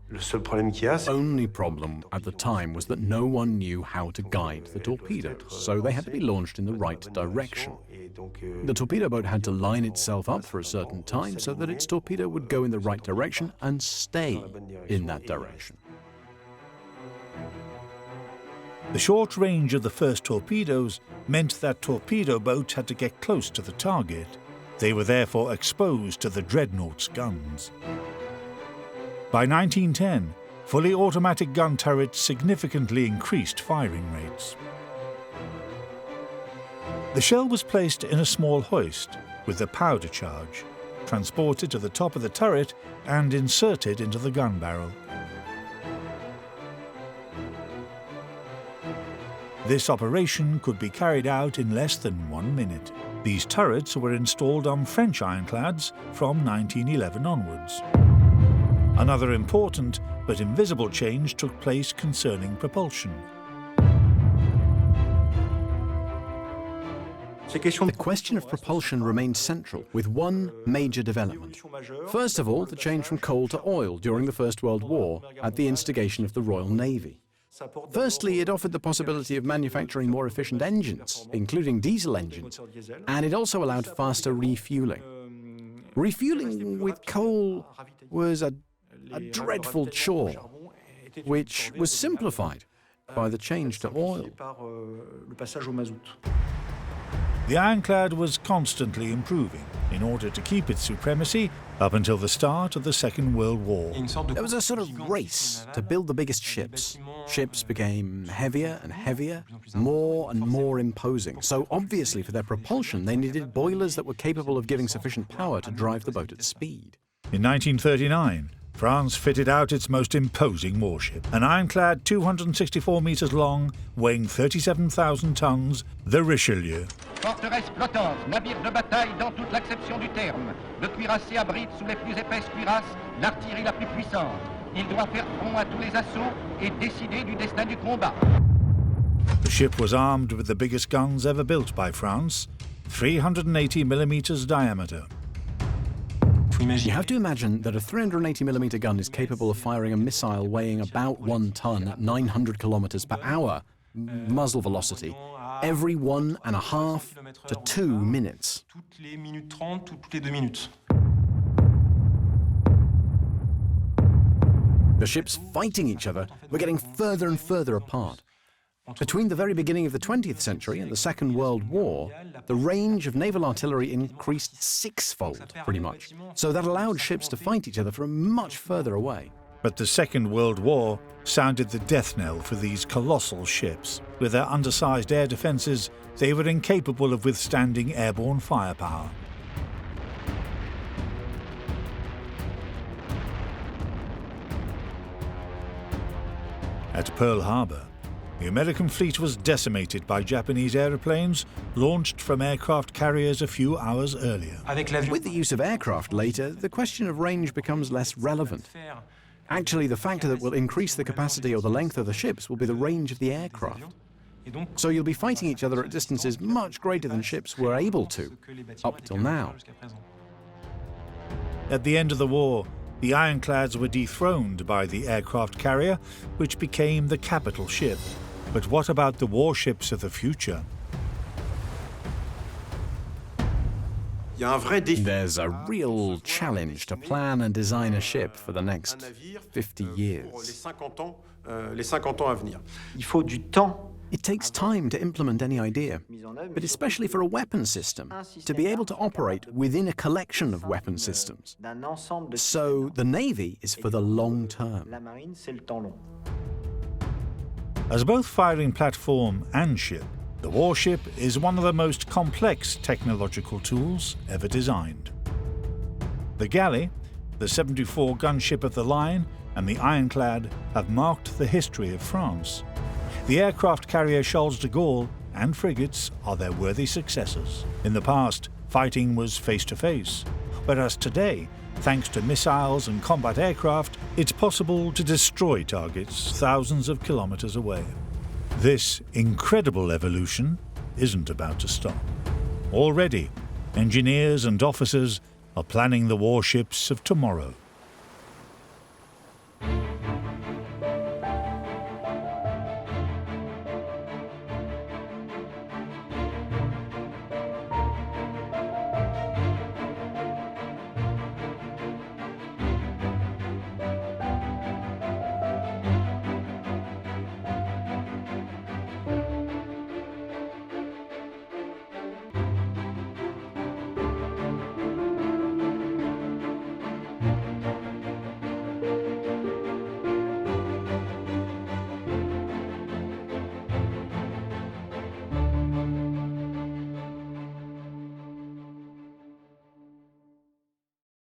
The only problem at the time was that no one knew how to guide the torpedoes, so they had to be launched in the right direction. The torpedo boat had to line itself up for a certain time so that its torpedo would go in the right direction and stay in that direction. The short range of the first torpedoes meant that torpedo boats had to get close to the target. They were therefore exposed to the dreadnought's guns. By 1910, fully automatic gun turrets significantly increased firing rates. The shell was placed in a small hoist with the powder charge, transported to the top of the turret and inserted into the gun barrel. This operation could be carried out in less than 1 minute. These turrets were installed on French ironclads from 1911 onwards. Another important but invisible change took place concerning propulsion. The question of propulsion remained central, with one major development. First of all, the change from coal to oil during the First World War at the instigation of the Royal Navy. Firstly, it offered the possibility of manufacturing more efficient engines, including diesel engines, and it also allowed faster refueling. Refueling with coal was a dreadful chore, which was simplified by the change to oil. The ironclad was constantly improving in order to keep its supremacy up until the start of the Second World War. There was a sort of race to build the biggest ships. Ships became heavier and heavier, more and more imposing. So obviously for their propulsion, they needed boilers that were capable of giving sufficient power to drive the boat at speed. In 1939, France fitted out its most imposing warship, an ironclad 264 meters long, weighing 37,000 tons, the Richelieu. Forteresse flottante, navire de bataille dans toute l'acception du terme. Le cuirassé abrite sous les plus épaisses cuirasses l'artillerie la plus puissante. Il doit faire front à tous les assauts et décider du destin du combat. The ship was armed with the biggest guns ever built by France, 380 millimeters diameter. You have to imagine that a 380mm gun is capable of firing a missile weighing about 1 ton at 900 kilometers per hour, muzzle velocity, every 1.5 to 2 minutes. The ships fighting each other were getting further and further apart. Between the very beginning of the 20th century and the Second World War, the range of naval artillery increased sixfold, pretty much. So that allowed ships to fight each other from much further away. But the Second World War sounded the death knell for these colossal ships. With their undersized air defences, they were incapable of withstanding airborne firepower. At Pearl Harbor, the American fleet was decimated by Japanese aeroplanes launched from aircraft carriers a few hours earlier. With the use of aircraft later, the question of range becomes less relevant. Actually, the factor that will increase the capacity or the length of the ships will be the range of the aircraft. So you'll be fighting each other at distances much greater than ships were able to, up till now. At the end of the war, the ironclads were dethroned by the aircraft carrier, which became the capital ship. But what about the warships of the future? There's a real challenge to plan and design a ship for the next 50 years. It takes time to implement any idea, but especially for a weapon system, to be able to operate within a collection of weapon systems. So the Navy is for the long term. As both firing platform and ship, the warship is one of the most complex technological tools ever designed. The galley, the 74 gunship of the line, and the ironclad have marked the history of France. The aircraft carrier Charles de Gaulle and frigates are their worthy successors. In the past, fighting was face-to-face, whereas today, thanks to missiles and combat aircraft, it's possible to destroy targets thousands of kilometers away. This incredible evolution isn't about to stop. Already, engineers and officers are planning the warships of tomorrow.